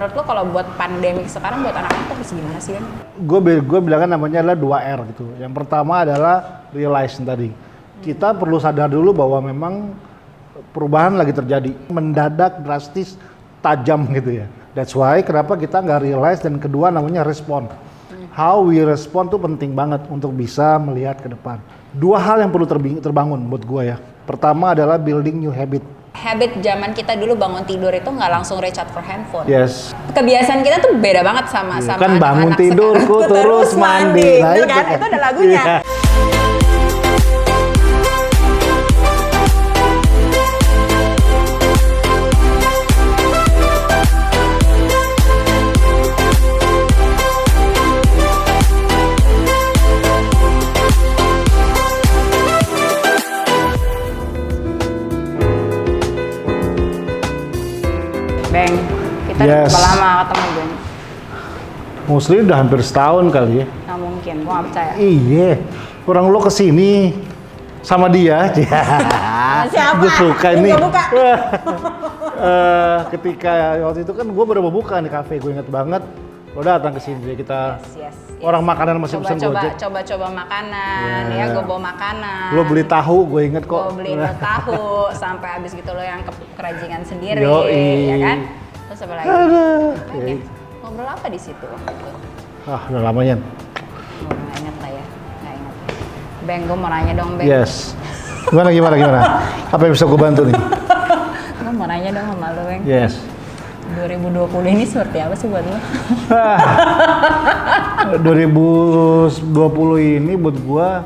menurut lo kalau buat pandemik sekarang buat anak-anak tuh harus gimana sih Ben? Gue bilangnya namanya adalah 2R gitu. Yang pertama adalah realize tadi. Kita perlu sadar dulu bahwa memang perubahan lagi terjadi, mendadak, drastis, tajam gitu ya. That's why kenapa kita nggak realize, dan kedua namanya respond. How we respond tuh penting banget untuk bisa melihat ke depan. Dua hal yang perlu terbangun buat gue ya. Pertama adalah building new habit. Habit zaman kita dulu bangun tidur itu nggak langsung reach out for handphone. Yes. Kebiasaan kita tuh beda banget sama Kan bangun anak-anak tidurku sekarang. terus mandi. Nah, Betul kan? Itu ada lagunya. Iya. Bang, kita Yes. udah lama ketemu Ben. Mostly udah hampir setahun kali ya. Nggak mungkin, gua nggak percaya. Iya, orang lo kesini sama dia. Siapa? Gue suka ini. Gua buka. Ketika waktu itu kan gue baru mau buka nih kafe, gue inget banget. Lo datang ke sini, kita Yes. orang makanan masih pesen Gojek. Coba makanan, Yeah. ya gue bawa makanan. Lo beli tahu, gue inget kok. Gue beli lo tahu, sampai habis gitu lo yang kerajingan sendiri, Yoi. ya kan? Terus apa lagi? Aduh. Apaan ya? Ngobrol apa di situ waktu itu? Udah lamanya. Gue nggak inget lah ya, nggak inget. Bang, gue mau nanya dong, Bang. Yes. Gimana? Apa yang bisa gue bantu nih? Gue mau nanya dong sama lo, Bang. Yes. 2020 ini seperti apa sih buat lo? 2020 ini buat gua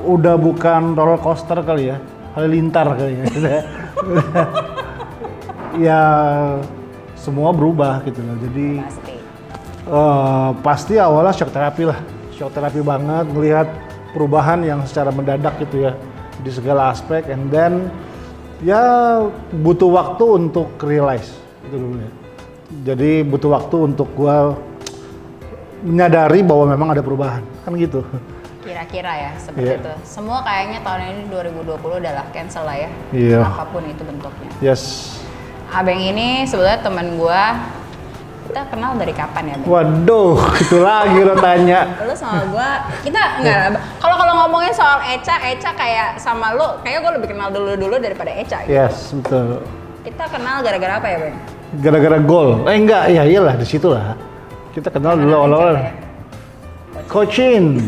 udah bukan roller coaster kali ya, halilintar kali ya. Ya semua berubah gitu loh. Jadi Pasti. pasti awalnya shock terapi banget ngelihat perubahan yang secara mendadak gitu ya di segala aspek, and then ya butuh waktu untuk realize gitu dulu ya. Jadi butuh waktu untuk gua menyadari bahwa memang ada perubahan, kan gitu. Kira-kira ya seperti Iya. itu. Semua kayaknya tahun ini 2020 adalah cancel lah ya. Iya. Apapun itu bentuknya. Yes. Abang ini sebenarnya teman gua. Kita kenal dari kapan ya, Bang? Waduh, itu lagi lo tanya. Lu sama gua, kita enggak. Kalau ngomongin soal Eca kayak sama lu, kayaknya gua lebih kenal dulu daripada Eca gitu. Yes, betul. Kita kenal gara-gara apa ya, Bang? Gara-gara gol. Enggak, ya iyalah di situ lah. Kita kenal dulu awal-awal. Ya? Coachin.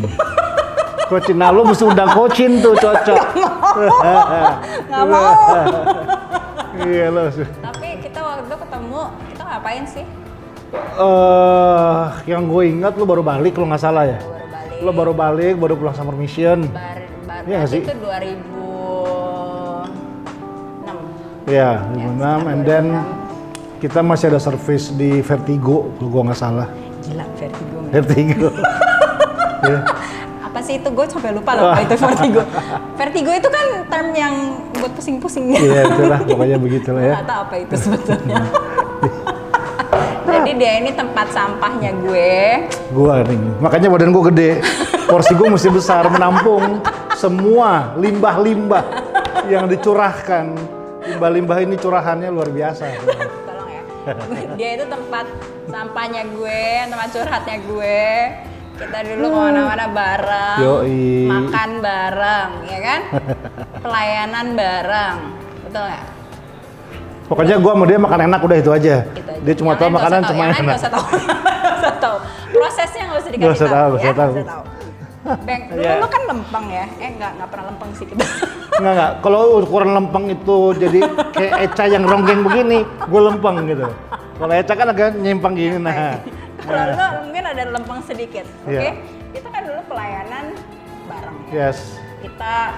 Coachin, nah lo mesti undang coachin tuh, cocok. Nggak mau. Iya lo. Tapi kita waktu itu ketemu, kita ngapain sih? Yang gue ingat lo baru balik, lo nggak salah ya? Baru balik. Lo baru balik, baru pulang summer mission. Iya nggak sih? Itu 2006. Iya, Ya, 2006, and then kita masih ada service di Vertigo, kalau gue nggak salah. Gila, Vertigo. Man. Vertigo. Iya. Apa sih itu? Gue sampai lupa loh apa itu Vertigo. Vertigo itu kan term yang buat pusing-pusing. Iya, itulah pokoknya begitulah ya. Gak tahu apa itu sebetulnya. Jadi dia ini tempat sampahnya gue. Gua nih, makanya badan gua gede. Porsi gua mesti besar, menampung semua limbah-limbah yang dicurahkan. Limbah-limbah ini curahannya luar biasa. Tolong ya. Dia itu tempat sampahnya gue, tempat curhatnya gue. Kita dulu kemana-mana bareng, Yoi. makan bareng, ya kan? Pelayanan bareng, betul nggak? Pokoknya gua sama dia makan enak udah itu aja. Gitu aja. Dia cuma Yang tahu lain makanan nggak cuma usah tahu. Yang lain enak. nggak usah tahu. Nggak usah tahu. Prosesnya nggak usah dikasih Nggak usah tahu, ya. nggak usah tahu. Nggak usah tahu. Bang, dulu Iya. lu kan lempeng ya? Nggak pernah lempeng sih kita. Enggak. Kalau ukuran lempeng itu jadi kayak Eca yang ronggeng begini, gua lempeng gitu. Kalau Eca kan agak nyimpang gini, nah. Kalau lu mungkin ada lempeng sedikit, oke? Iya. Kita kan dulu pelayanan bareng ya. Yes. Kita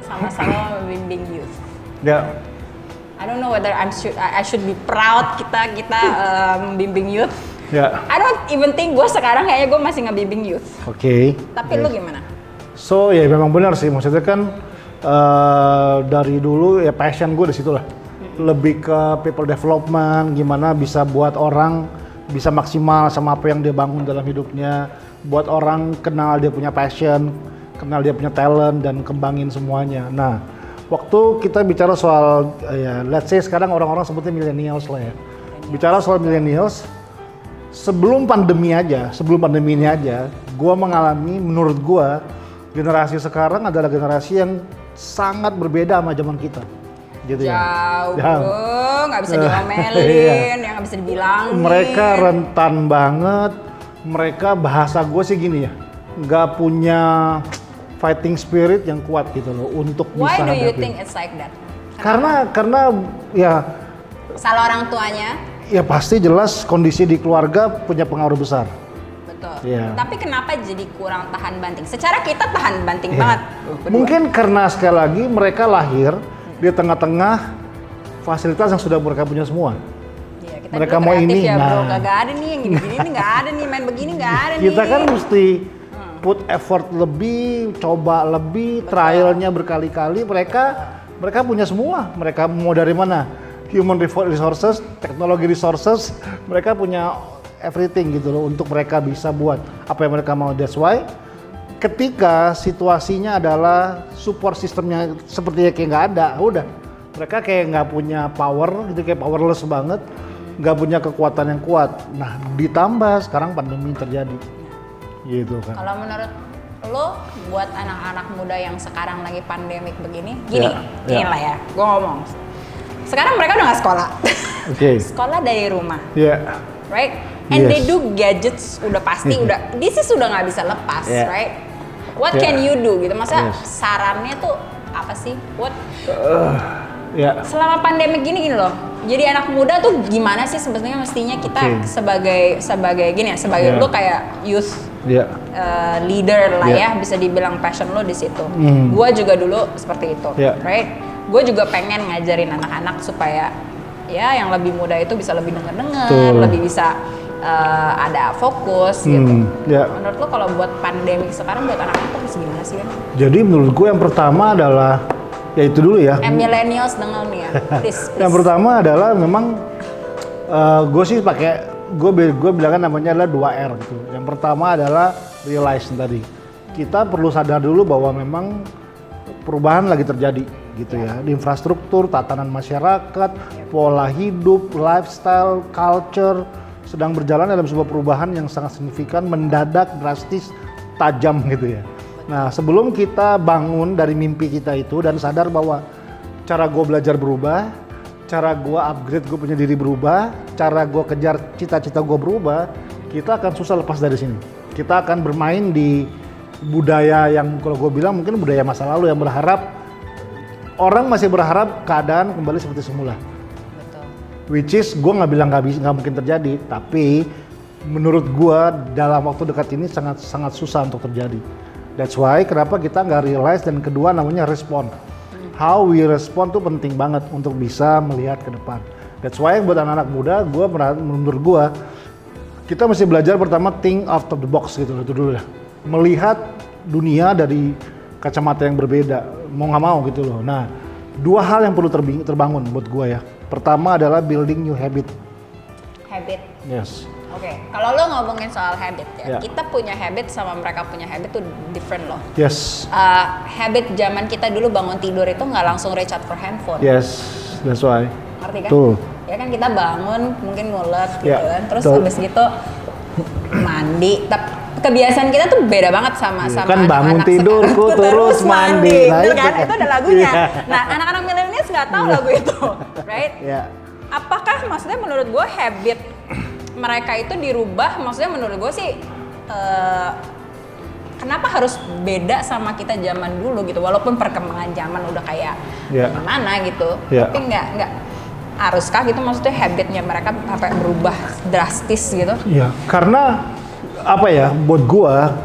sama-sama membimbing youth. Ya. I don't know whether I should be proud kita membimbing youth. Ya. I don't even think gue sekarang kayaknya gue masih ngebimbing youth. Oke. Tapi lu gimana? So ya memang benar sih, maksudnya kan dari dulu ya passion gue di situ lah. Lebih ke people development, gimana bisa buat orang bisa maksimal sama apa yang dia bangun dalam hidupnya, buat orang kenal dia punya passion, kenal dia punya talent dan kembangin semuanya. Nah, waktu kita bicara soal ya let's say sekarang orang-orang sebutnya millennials lah ya. bicara soal millennials, sebelum pandemi ini aja, gua mengalami, menurut gua, generasi sekarang adalah generasi yang sangat berbeda sama zaman kita. Gitu Jauh, ya. bro, nggak bisa diomelin, Iya. ya nggak bisa dibilangin. Mereka rentan banget, mereka bahasa gue sih gini ya, nggak punya fighting spirit yang kuat gitu loh untuk Why bisa do you hadapin. think it's like that? Karena ya Salah orang tuanya, ya pasti jelas kondisi di keluarga punya pengaruh besar. betul. Iya. Tapi kenapa jadi kurang tahan banting? Secara kita tahan banting Iya. banget. Mungkin karena sekali lagi mereka lahir di tengah-tengah fasilitas yang sudah mereka punya semua. Iya, kita Mereka dulu mau kreatif ini, ya, bro. nah. Kagak ada nih yang gini-gini nih, nggak ada nih, main begini nggak ada nih. Kita kan mesti put effort lebih, coba lebih, trialnya berkali-kali. Mereka punya semua. Mereka mau dari mana? Human resources, teknologi resources, mereka punya everything gitu loh untuk mereka bisa buat apa yang mereka mau. That's why ketika situasinya adalah support sistemnya sepertinya kayak nggak ada, udah mereka kayak nggak punya power gitu, kayak powerless banget, nggak punya kekuatan yang kuat. Nah ditambah sekarang pandemi terjadi, gitu kan. Kalau menurut lo, buat anak-anak muda yang sekarang lagi pandemik begini, gini Ya. lah ya, gue ngomong. Sekarang mereka udah nggak sekolah, Oke. sekolah dari rumah, Ya. right? And Yes. they do gadgets, udah pasti udah, this is udah nggak bisa lepas, Yeah. right? What Yeah. can you do gitu? Masa Yes. sarannya tuh apa sih? What Ya. selama pandemi gini loh. Jadi anak muda tuh gimana sih sebetulnya mestinya kita Oke. Yeah. lo kayak youth Ya. leader lah Yeah. ya, bisa dibilang passion lo di situ. Hmm. Gua juga dulu seperti itu, Yeah. right? Gue juga pengen ngajarin anak-anak supaya ya yang lebih muda itu bisa lebih denger-denger, Betul. lebih bisa ada fokus gitu. Ya. Menurut lo kalau buat pandemi sekarang buat anak-anak tuh mesti gimana sih kan? Jadi menurut gue yang pertama adalah ya itu dulu ya. Millennials denger nih ya, please. Yang pertama adalah memang gue sih pakai gue bilangnya namanya adalah 2R gitu. Yang pertama adalah realize tadi. Kita perlu sadar dulu bahwa memang perubahan lagi terjadi gitu ya. Di infrastruktur, tatanan masyarakat, pola hidup, lifestyle, culture sedang berjalan dalam sebuah perubahan yang sangat signifikan, mendadak, drastis, tajam gitu ya. Nah, sebelum kita bangun dari mimpi kita itu dan sadar bahwa cara gue belajar berubah, cara gue upgrade gue punya diri berubah, cara gue kejar cita-cita gue berubah, kita akan susah lepas dari sini. Kita akan bermain di budaya yang kalau gue bilang mungkin budaya masa lalu yang berharap orang masih berharap keadaan kembali seperti semula. Betul. Which is gue nggak bilang nggak mungkin terjadi, tapi menurut gue dalam waktu dekat ini sangat susah untuk terjadi. That's why kenapa kita nggak realize, dan kedua namanya respon. How we respond tuh penting banget untuk bisa melihat ke depan. That's why buat anak-anak muda, menurut gue kita mesti belajar pertama think out of the box gitu itu dulu ya. Melihat dunia dari kacamata yang berbeda, mau nggak mau gitu loh. Nah, dua hal yang perlu terbangun buat gue ya. Pertama adalah building new habit. Habit. Yes. Oke, kalau lo ngomongin soal habit ya, Ya. kita punya habit sama mereka punya habit tuh different loh. Yes. Habit zaman kita dulu bangun tidur itu nggak langsung reach out for handphone. Yes. That's why. Ngerti kan? Tuh. Ya kan kita bangun mungkin ngulet gitu Ya, kan, terus betul. habis gitu mandi. Tapi kebiasaan kita tuh beda banget sama Kan bangun anak-anak tidurku sekarang. terus mandi. Nah, Betul itu kan? kan. Itu ada lagunya. Iya. Nah, anak-anak milenials nggak tahu lagu itu, right? Ya. Apakah maksudnya menurut gue habit mereka itu dirubah? Maksudnya menurut gue sih kenapa harus beda sama kita zaman dulu gitu? Walaupun perkembangan zaman udah kayak Ya. gimana gitu, Ya. tapi nggak haruskah gitu maksudnya habitnya mereka sampai berubah drastis gitu? Iya, karena apa ya, buat gua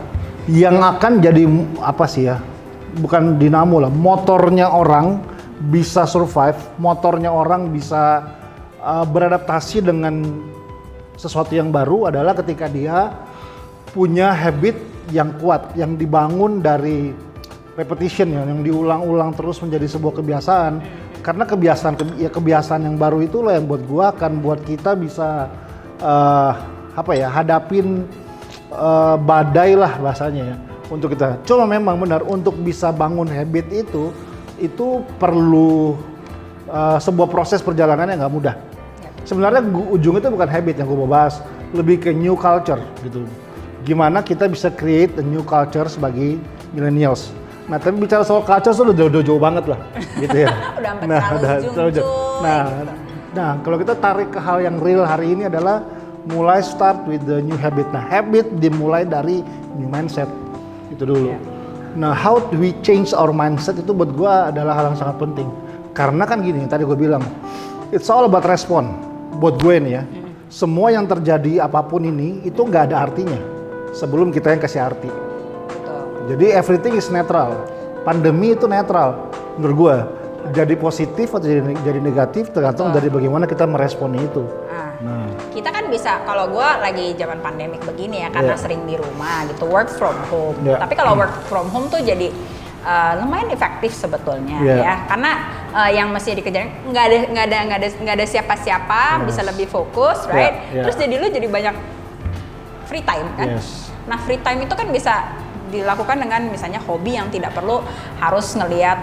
yang akan jadi apa sih ya, bukan dinamo lah, motornya orang bisa survive, motornya orang bisa beradaptasi dengan sesuatu yang baru adalah ketika dia punya habit yang kuat, yang dibangun dari repetition ya, yang diulang-ulang terus menjadi sebuah kebiasaan. Karena kebiasaan yang baru itulah yang buat gua akan buat kita bisa hadapin badai lah bahasanya ya untuk kita. Cuma memang benar untuk bisa bangun habit itu perlu sebuah proses perjalanan yang nggak mudah. Sebenarnya ujung itu bukan habit yang gue mau bahas, lebih ke new culture gitu. Gimana kita bisa create a new culture sebagai millennials. Nah, tapi bicara soal culture itu udah jauh banget lah, gitu ya. Udah sampai terlalu ujung, cuy. Nah, kalau kita tarik ke hal yang real hari ini adalah mulai start with the new habit. Nah, habit dimulai dari new mindset, itu dulu. Nah, how do we change our mindset itu buat gue adalah hal yang sangat penting. Karena kan gini, tadi gue bilang, it's all about respon. Buat gue nih ya, semua yang terjadi apapun ini itu nggak ada artinya sebelum kita yang kasih arti. Jadi everything is netral. Pandemi itu netral menurut gue. Jadi positif atau jadi negatif tergantung dari bagaimana kita meresponi itu. Nah, kita kan bisa, kalau gue lagi zaman pandemik begini ya, karena sering di rumah gitu, work from home. Tapi kalau work from home tuh jadi lumayan efektif sebetulnya ya, karena yang mesti dikejar nggak ada siapa-siapa, bisa lebih fokus, right? Terus jadi lu jadi banyak free time kan? Nah, free time itu kan bisa dilakukan dengan misalnya hobi yang tidak perlu harus ngelihat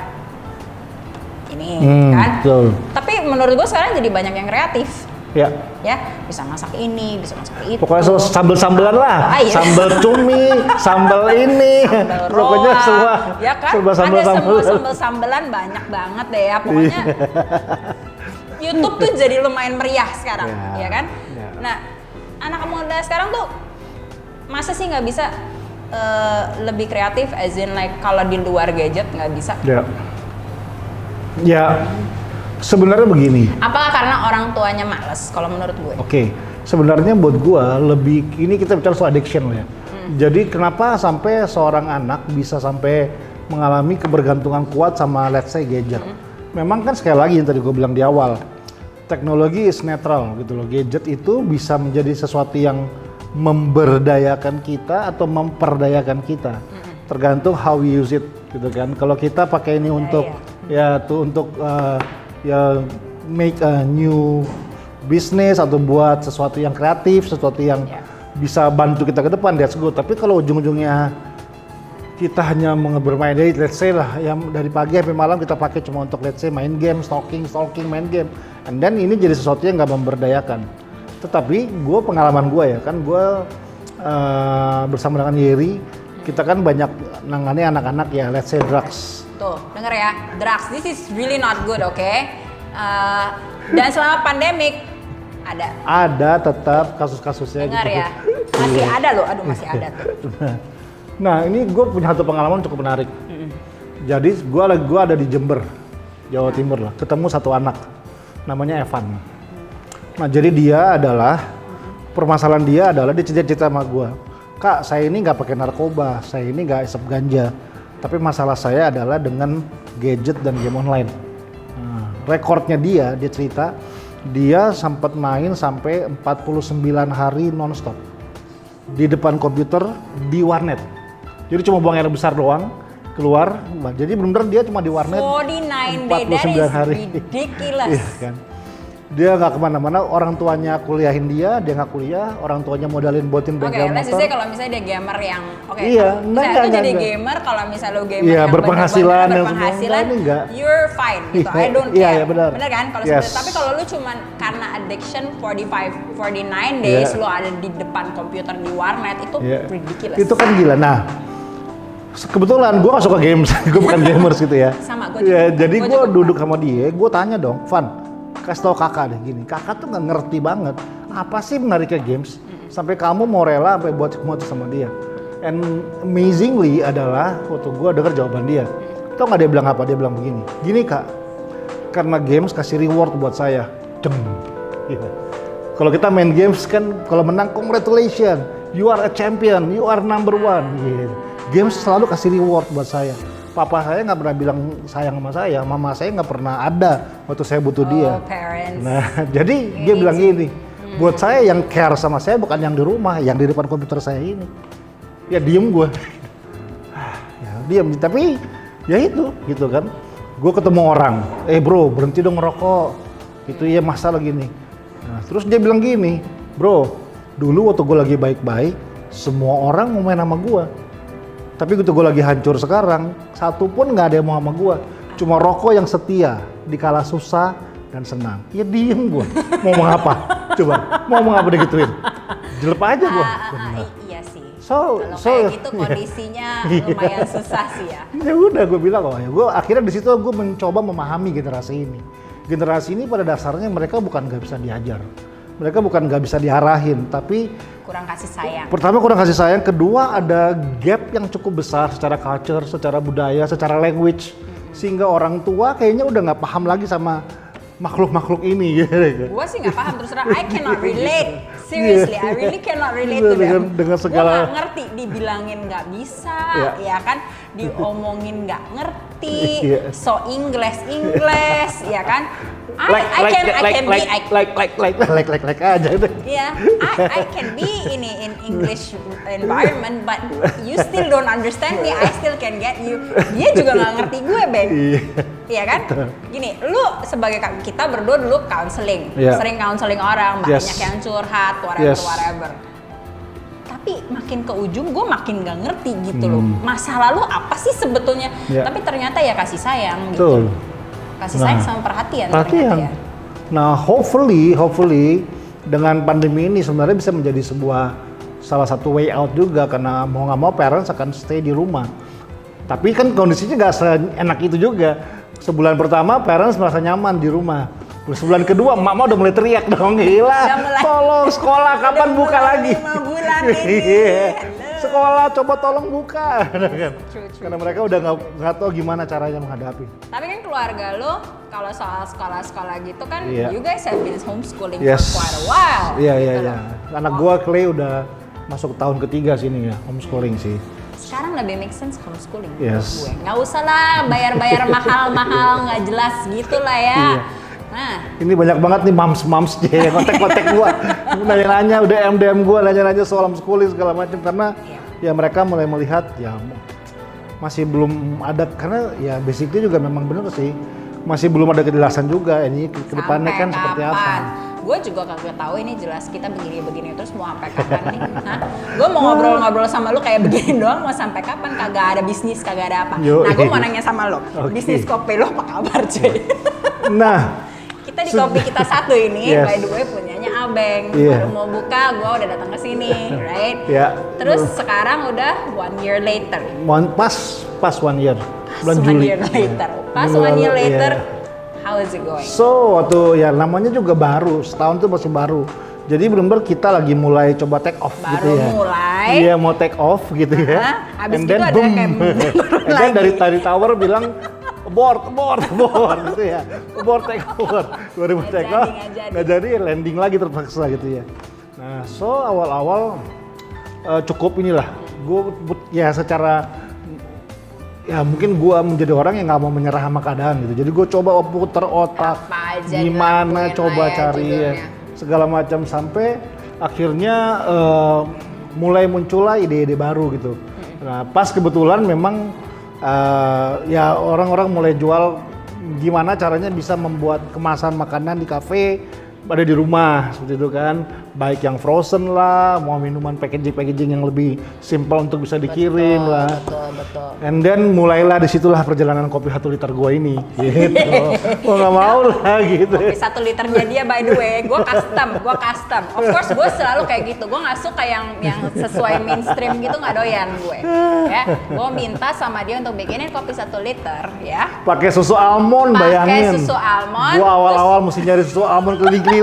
ini kan. Betul. Tapi menurut gue sekarang jadi banyak yang kreatif. Ya, bisa masak ini, bisa masak itu. Pokoknya sambel-sambelan lah, sambel cumi, sambel ini, pokoknya semua. Ya kan, semua ada semua sambel-sambelan banyak banget deh ya, pokoknya. YouTube tuh jadi lumayan meriah sekarang, ya kan? Nah, anak muda sekarang tuh masa sih nggak bisa lebih kreatif, as in like kalau di luar gadget nggak bisa? Ya. Sebenarnya begini. Apakah karena orang tuanya malas kalau menurut gue? Oke. Sebenarnya buat gue lebih, ini kita bicara soal addiction ya. Jadi kenapa sampai seorang anak bisa sampai mengalami kebergantungan kuat sama let's say gadget. Memang kan sekali lagi yang tadi gue bilang di awal, teknologi is netral gitu loh. Gadget itu bisa menjadi sesuatu yang memberdayakan kita atau memperdayakan kita. Tergantung how we use it gitu kan. Kalau kita pakai ini untuk ya make a new business atau buat sesuatu yang kreatif, sesuatu yang bisa bantu kita ke depan, that's good. Tapi kalau ujung-ujungnya kita hanya bermain dari let's say lah, yang dari pagi sampai malam kita pakai cuma untuk let's say main game, stalking, main game, and then ini jadi sesuatu yang nggak memberdayakan. Tetapi pengalaman gue ya kan, gue bersama dengan Yeri, kita kan banyak nangani anak-anak ya, let's say drugs. Tuh, denger ya, drugs, this is really not good, okay? Dan selama pandemik, ada tetap kasus-kasusnya. Dengar gitu. ya, masih ada loh, masih ada tuh. Nah, ini gue punya satu pengalaman cukup menarik. Jadi gue ada di Jember, Jawa Timur lah, ketemu satu anak, namanya Evan. Nah, jadi permasalahan dia adalah dia cerita sama gue, Kak, saya ini nggak pakai narkoba, saya ini nggak isep ganja. Tapi masalah saya adalah dengan gadget dan game online. Nah, rekornya dia cerita, dia sempat main sampai 49 hari nonstop. Di depan komputer, di warnet. Jadi cuma buang air besar doang, keluar. Jadi benar-benar dia cuma di warnet 49 hari. Ridiculous. Iya kan? Dia nggak kemana-mana, orang tuanya kuliahin dia nggak kuliah, orang tuanya modalin buatin bengkel motor. Oke, kalau misalnya dia gamer yang, enggak, jadi gamer, kalau misalnya lo gamer yang berpenghasilan, enggak. You're fine gitu, I don't care. Iya, benar. Bener kan? Kalau tapi kalau lu cuman karena addiction 49 days lo ada di depan komputer di warnet, itu ridiculous. Itu kan gila. Nah, kebetulan gue gak suka games, gue bukan gamers gitu ya. Sama, gue juga. Jadi gue duduk sama dia, gue tanya dong, Van, kasih tau kakak deh gini, kakak tuh nggak ngerti banget apa sih menariknya games sampai kamu mau rela sampai buat semuanya sama dia. And amazingly adalah waktu gue denger jawaban dia, tau nggak dia bilang apa? Dia bilang begini, gini kak, karena games kasih reward buat saya. Kalau kita main games kan, kalau menang congratulations, you are a champion, you are number one. Games selalu kasih reward buat saya. Papa saya nggak pernah bilang sayang sama saya, mama saya nggak pernah ada waktu saya butuh dia. Parents. Nah, jadi dia bilang gini, buat saya yang care sama saya bukan yang di rumah, yang di depan komputer saya ini. Ya diem gue, ya diem. Tapi ya itu, gitu kan. Gue ketemu orang, bro berhenti dong ngerokok, itu ya masalah gini. Nah, terus dia bilang gini, bro, dulu waktu gue lagi baik-baik, semua orang mau main sama gue. Tapi gitu gue lagi hancur sekarang, satu pun nggak ada yang mau sama gue. Cuma rokok yang setia, di kala susah, dan senang. Ya diem gue. Mau ngomong apa? Coba. Mau ngomong apa digituin? Jelep aja gue. Iya sih. Kalau kayak gitu kondisinya lumayan susah sih ya. Ya udah gue bilang gue akhirnya di situ gue mencoba memahami generasi ini. Generasi ini pada dasarnya mereka bukan nggak bisa diajar, mereka bukan nggak bisa diarahin, tapi kurang kasih sayang. Pertama kurang kasih sayang, kedua ada gap yang cukup besar secara culture, secara budaya, secara language, sehingga orang tua kayaknya udah nggak paham lagi sama makhluk-makhluk ini. Gue sih nggak paham, terus terang I cannot relate. Seriously, I really cannot relate to them. Dengan segala... Gue nggak ngerti, dibilangin nggak bisa, ya kan? Diomongin nggak ngerti, so English, ya kan? I can aja deh. Yeah, I can be in English environment, but you still don't understand me. I still can get you. Dia juga nggak ngerti gue, Ben. Iya kan? Gini, lu sebagai kita berdua dulu counseling, sering counseling orang, banyak yang curhat, whatever. Tapi makin ke ujung gue makin gak ngerti gitu loh. Masa lalu apa sih sebetulnya? Tapi ternyata ya kasih sayang gitu. Kasih sayang sama perhatian. Ya. Nah, hopefully dengan pandemi ini sebenarnya bisa menjadi salah satu way out juga, karena mau nggak mau parents akan stay di rumah. Tapi kan kondisinya nggak seenak itu juga. Sebulan pertama parents merasa nyaman di rumah. Sebulan kedua emak udah mulai teriak dong, gila. Tolong sekolah kapan buka lagi? 5 bulan ini. Sekolah coba tolong buka. Karena mereka udah nggak tahu gimana caranya menghadapi. Tapi kan keluarga lo kalau soal sekolah gitu kan, you guys have been homeschooling for quite a while. Iya. Anak gua Clay udah masuk tahun ketiga sini ya, homeschooling sih. Sekarang lebih make sense homeschooling gue. Nggak usah lah bayar mahal-mahal, nggak jelas gitu lah ya. Nah, ini banyak banget nih mams yang kontak gua, nanya-nanya, udah DM gua nanya-nanya soal homeschooling segala macam, karena ya mereka mulai melihat ya masih belum ada, karena ya basically juga memang bener sih masih belum ada kejelasan juga ini kedepannya kan seperti apa. Gue juga kagak tahu ini, jelas kita begini terus mau sampai kapan nih? Gue mau ngobrol-ngobrol sama lu kayak begini doang, mau sampai kapan? Kagak ada bisnis, kagak ada apa. Nah, gue mau nanya sama lo, bisnis kopi lo apa kabar cuy? Nah, kita di kopi kita satu ini, by the way punyanya Abeng, baru mau buka, gue udah datang ke sini, right? Terus sekarang udah 1 year later. Pas 1 year, bulan Juli. Pas 1 year later, how is it going? So, waktu ya namanya juga baru, setahun tuh masih baru. Jadi benar-benar kita lagi mulai coba take off gitu ya. Iya, mau take off gitu ya. Habis gitu ada kayak and then dari tower bilang abort gitu ya. Abort take over. 2000 take off. Nggak jadi, landing lagi terpaksa gitu ya. Nah, so awal-awal cukup inilah. Gue ya secara ya mungkin gue menjadi orang yang nggak mau menyerah sama keadaan gitu. Jadi gue coba puter otak gimana coba cari segala macam, sampai akhirnya mulai muncullah ide-ide baru gitu. Nah, pas kebetulan memang ya orang-orang mulai jual gimana caranya bisa membuat kemasan makanan di kafe ada di rumah seperti itu kan, baik yang frozen lah, mau minuman packaging yang lebih simpel untuk bisa dikirim betul. And then mulailah disitulah perjalanan kopi 1 liter gua ini gitu. Oh nggak mau lah gitu. Kopi 1 liternya dia by the way, gua custom. Of course gua selalu kayak gitu, gua nggak suka yang sesuai mainstream gitu, nggak doyan gue. Ya, gua minta sama dia untuk bikinin kopi 1 liter ya. Pakai susu almond, bayangin. Pakai susu almond. Gua awal-awal mesti nyari susu almond keliling-keliling.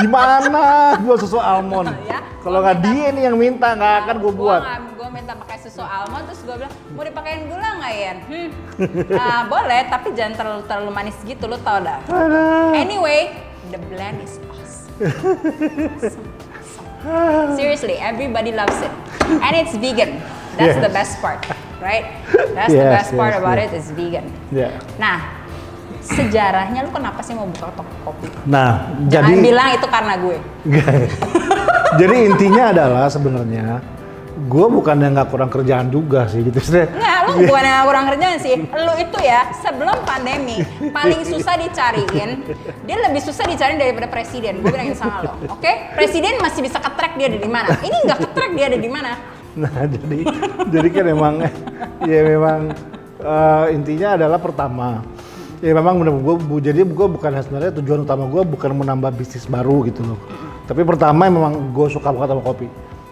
Gimana gua susu almond? Kalau nggak dia nih yang minta, nggak akan gua buat. Gue minta pakai susu almond, terus gue bilang mau dipakein gula nggak Yan? Nah, boleh, tapi jangan terlalu manis gitu, lo tau dah. Anyway, the blend is awesome. Seriously, everybody loves it, and it's vegan. That's the best part, right? That's the best part about it is vegan. Nah, sejarahnya lu kenapa sih mau buka toko kopi? Nah, jangan bilang itu karena gue. Jadi intinya adalah sebenarnya gue bukan yang nggak kurang kerjaan juga sih gitu. Nggak, lu bukan yang kurang kerjaan sih. Lu itu ya sebelum pandemi paling susah dicariin. Dia lebih susah dicariin daripada presiden. Gue bilangin sama lo, oke? Presiden masih bisa ke-track dia ada di mana. Ini nggak ke-track dia ada di mana. Nah, jadi kan memang ya memang intinya adalah pertama Ya memang benar, jadi gue bukan sebenarnya tujuan utama gue bukan menambah bisnis baru gitu loh. Tapi pertama memang gue suka banget sama kopi.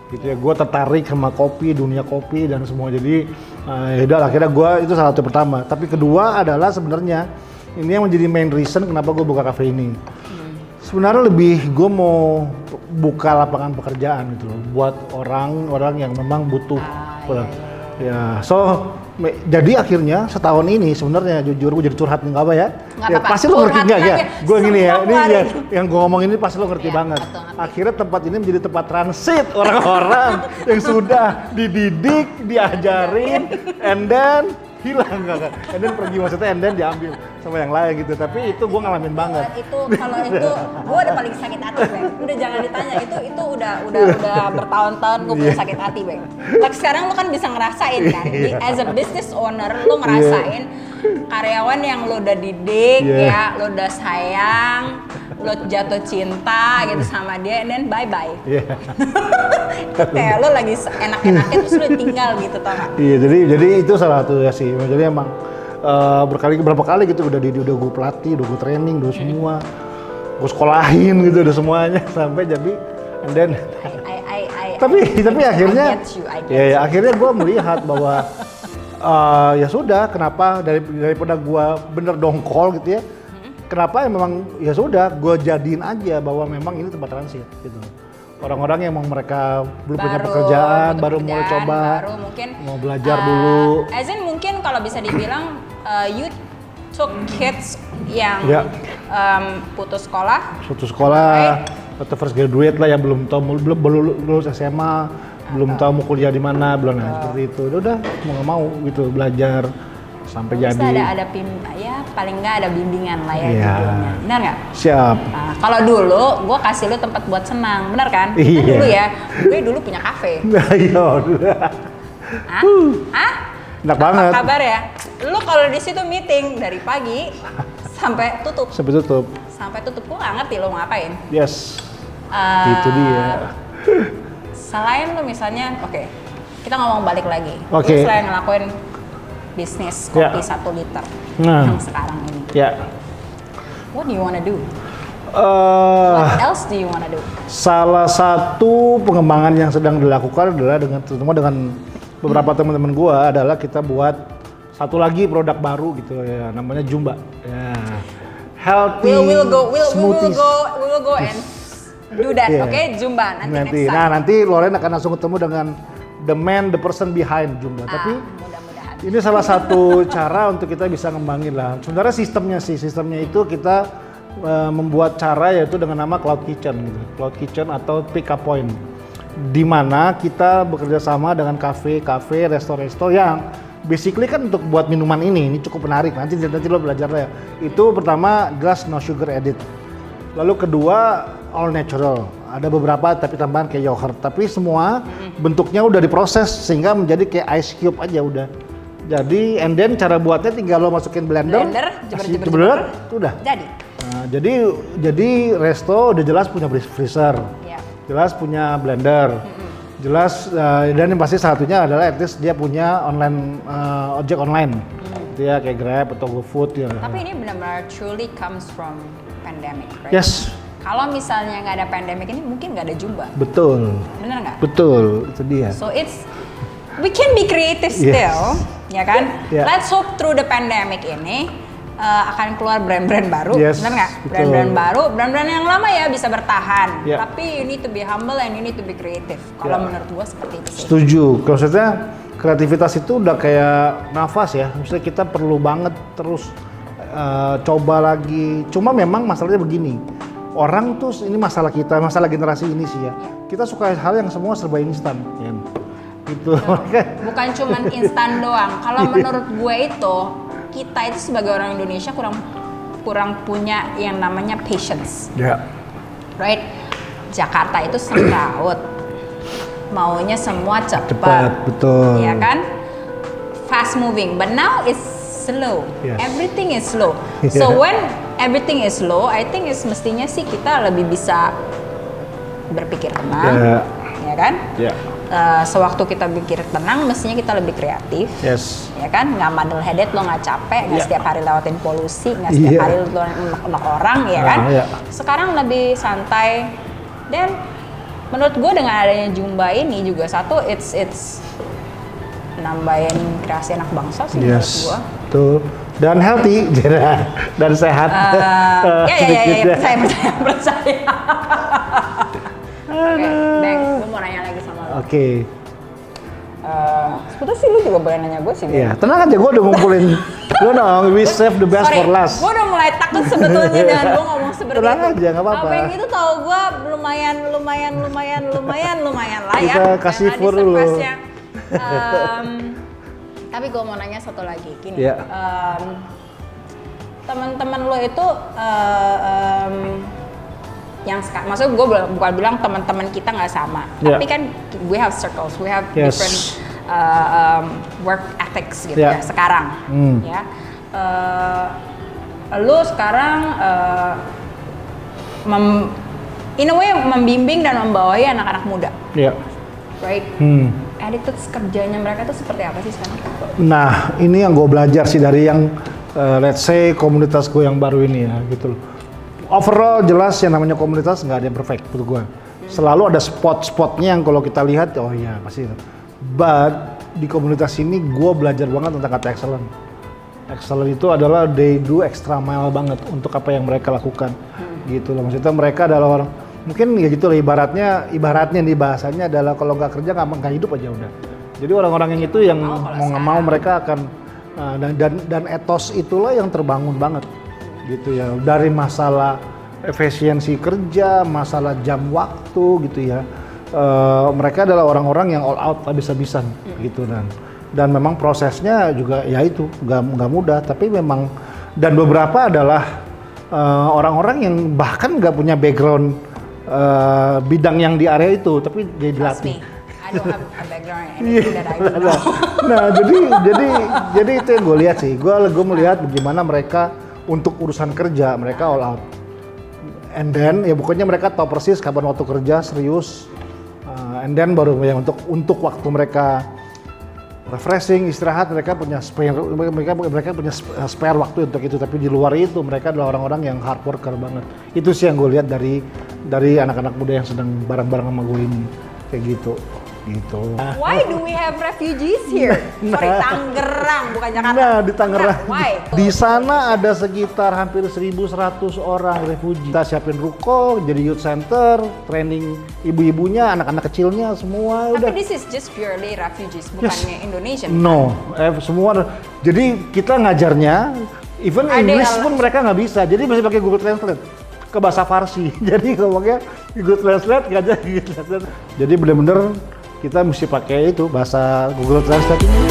Gitu ya, gue tertarik sama kopi, dunia kopi dan semua. Jadi ya udah akhirnya gue itu salah satu pertama. Tapi kedua adalah sebenarnya ini yang menjadi main reason kenapa gue buka cafe ini. Sebenarnya lebih gue mau buka lapangan pekerjaan gitu loh buat orang-orang yang memang butuh. Ya, so jadi akhirnya setahun ini sebenarnya jujur gue jadi curhat nggak apa ya? Ya pasti lo ngerti nggak ya? Gue gini ya, ini ya, yang gue ngomong ini pasti lo ngerti banget. Akhirnya tempat ini menjadi tempat transit orang-orang yang sudah dididik, diajarin, and then hilang nggak? And then pergi maksudnya, and then diambil sama yang lain gitu. Tapi itu gue ngalamin banget. Kalau itu gue udah paling sakit hati, Bang. Udah jangan ditanya, itu udah bertahun-tahun gue punya sakit hati, Bang. Like sekarang lo kan bisa ngerasain kan, as a business owner lo ngerasain karyawan yang lo udah didik ya, lo udah sayang, lo jatuh cinta gitu sama dia, and then bye-bye. Kayak lo lagi enak-enaknya terus lo tinggal gitu, tau gak? Iya, jadi itu salah satu ya sih. Jadi emang berapa kali gitu udah gue pelatih, udah gue training, udah semua, gue sekolahin gitu, udah semuanya sampai jadi, and then tapi akhirnya akhirnya gue melihat bahwa ya sudah, kenapa daripada gue bener dongkol gitu ya, kenapa ya memang ya sudah gue jadiin aja bahwa memang ini tempat transit gitu. Orang-orang yang mereka belum punya pekerjaan, baru mulai coba, baru mungkin mau belajar dulu. As in mungkin kalau bisa dibilang you took kids yang putus sekolah, atau first graduate lah yang belum lulus SMA, belum tahu mau kuliah di mana, belum seperti itu. Udah mau nggak mau gitu belajar sampai jadi. Ada ya paling nggak ada bimbingan lah ya judulnya. Benar nggak? Siap. Nah, kalau dulu gue kasih lu tempat buat senang, benar kan? Kan dulu ya, gue dulu punya kafe. Iya. Enak banget. Apa kabar ya? Lu kalau di situ meeting dari pagi sampai tutup. Sampai tutup, gue nggak ngerti lo mau ngapain. Yes. Itu dia. Selain lu misalnya, kita ngomong balik lagi. Lu selain ngelakuin bisnis kopi 1 liter yang sekarang ini. What do you wanna do? What else do you wanna do? Salah satu pengembangan yang sedang dilakukan adalah terutama dengan beberapa teman-teman gua adalah kita buat satu lagi produk baru gitu ya, namanya Jumba. Ya. Healthy smoothies. We'll go and do that, Jumba nanti. Nanti Loren akan langsung ketemu dengan the person behind Jumba. Tapi ini salah satu cara untuk kita bisa ngembangin lah. Sebenarnya sistemnya itu kita membuat cara yaitu dengan nama Cloud Kitchen gitu. Cloud Kitchen atau pick up point. Di mana kita bekerja sama dengan kafe, resto yang basically kan untuk buat minuman ini cukup menarik. Nanti lo belajar lah ya. Itu pertama jelas no sugar added. Lalu kedua all natural. Ada beberapa tapi tambahan kayak yogurt. Tapi semua bentuknya udah diproses sehingga menjadi kayak ice cube aja udah. Jadi, and then cara buatnya tinggal lo masukin blender, jeber, udah. Nah, jadi resto udah jelas punya freezer, jelas punya blender, jelas dan yang pasti satunya adalah at least dia punya online ojek online, gitu ya kayak Grab atau GoFood ya. Tapi ini benar-benar truly comes from pandemic, right? Yes. Kalau misalnya nggak ada pandemic ini mungkin nggak ada Jumba. Betul. Benar nggak? Betul, itu dia. So we can be creative still, ya kan? Let's hope through the pandemic ini akan keluar brand-brand baru, benar nggak? Brand-brand baru, brand-brand yang lama ya bisa bertahan. Tapi you need to be humble and you need to be creative. Kalau menurut gua seperti itu sih. Setuju. Maksudnya kreativitas itu udah kayak nafas ya. Maksudnya kita perlu banget terus coba lagi. Cuma memang masalahnya begini. Orang tuh ini masalah generasi ini sih ya. Kita suka hal yang semua serba instan, ya. Gitu. Bukan cuman instan doang. Kalau menurut gue kita itu sebagai orang Indonesia kurang punya yang namanya patience. Right? Jakarta itu semrawut. Maunya semua cepat. Betul. Ya kan? Fast moving. But now it's slow. Everything is slow. So when everything is slow, I think mestinya sih kita lebih bisa berpikir tenang. Ya kan? sewaktu kita pikir tenang, mestinya kita lebih kreatif. Yes. Ya kan, nggak muddle headed, lo nggak capek, nggak setiap hari lewatin polusi, nggak setiap hari lo unek orang, ya kan. Sekarang lebih santai, dan menurut gue dengan adanya Zumba ini juga satu, it's nambahin kreasi anak bangsa sih menurut gue. Tuh. Dan healthy, dan sehat. Ya, percaya. Oke, Bang, gue mau nanya lagi sama lo. Oke. Sebetulnya sih lu juga boleh nanya gue sih. Iya, tenang aja, gue udah ngumpulin. Lu dong, we save the best for last. Gue udah mulai takut sebetulnya dengan gue ngomong seperti tenang itu. Tenang aja, nggak apa-apa. Bang itu tau gue lumayan lah ya. Kita kasih for dulu. Tapi gue mau nanya satu lagi, gini. Yeah. Teman-teman lo itu yang maksudnya gue bukan bilang teman-teman kita nggak sama, tapi kan we have circles, we have different work ethics gitu ya sekarang. Ya, lo sekarang in a way membimbing dan membawahi anak-anak muda, right? Attitude kerjanya mereka tuh seperti apa sih sekarang? Nah, ini yang gue belajar sih dari yang let's say komunitas gue yang baru ini ya, gitu loh. Overall jelas yang namanya komunitas nggak ada yang perfect menurut gue. Selalu ada spot-spotnya yang kalau kita lihat, oh iya pasti. But di komunitas ini gue belajar banget tentang kata excellent. Excellent itu adalah they do extra mile banget untuk apa yang mereka lakukan. Gitu loh, maksudnya mereka adalah orang, mungkin ya gitu loh ibaratnya nih bahasanya adalah kalau nggak kerja nggak hidup aja udah. Jadi orang-orang yang itu yang mau nggak mau mereka akan dan etos itulah yang terbangun banget. Gitu ya, dari masalah efisiensi kerja, masalah jam waktu gitu ya, mereka adalah orang-orang yang all out habis-habisan gitu, dan memang prosesnya juga ya itu nggak mudah, tapi memang, dan beberapa adalah orang-orang yang bahkan nggak punya background bidang yang di area itu, tapi jadi dilatih. I don't have a background anything that I know. Nah jadi itu yang gue lihat sih, gue melihat bagaimana mereka untuk urusan kerja mereka all out, and then ya pokoknya mereka tahu persis kapan waktu kerja serius, and then baru ya untuk waktu mereka refreshing istirahat mereka punya spare waktu untuk itu, tapi di luar itu mereka adalah orang-orang yang hard worker banget. Itu sih yang gue lihat dari anak-anak muda yang sedang bareng-bareng sama gue ini kayak gitu. Why do we have refugees here? Sorry, Tangerang bukan Jakarta. Nah, di Tangerang. Why? Di sana ada sekitar hampir 1.100 orang refugee. Kita siapin ruko, jadi youth center, training ibu-ibunya, anak-anak kecilnya semua. Tapi udah. This is just purely refugees, bukannya Indonesian. No, semua. Jadi kita ngajarnya, even English pun mereka nggak bisa. Jadi masih pakai Google Translate ke bahasa Farsi. Jadi ngomongnya Google Translate ngajar Google Translate. Jadi benar-benar kita mesti pakai itu bahasa Google Translate ini.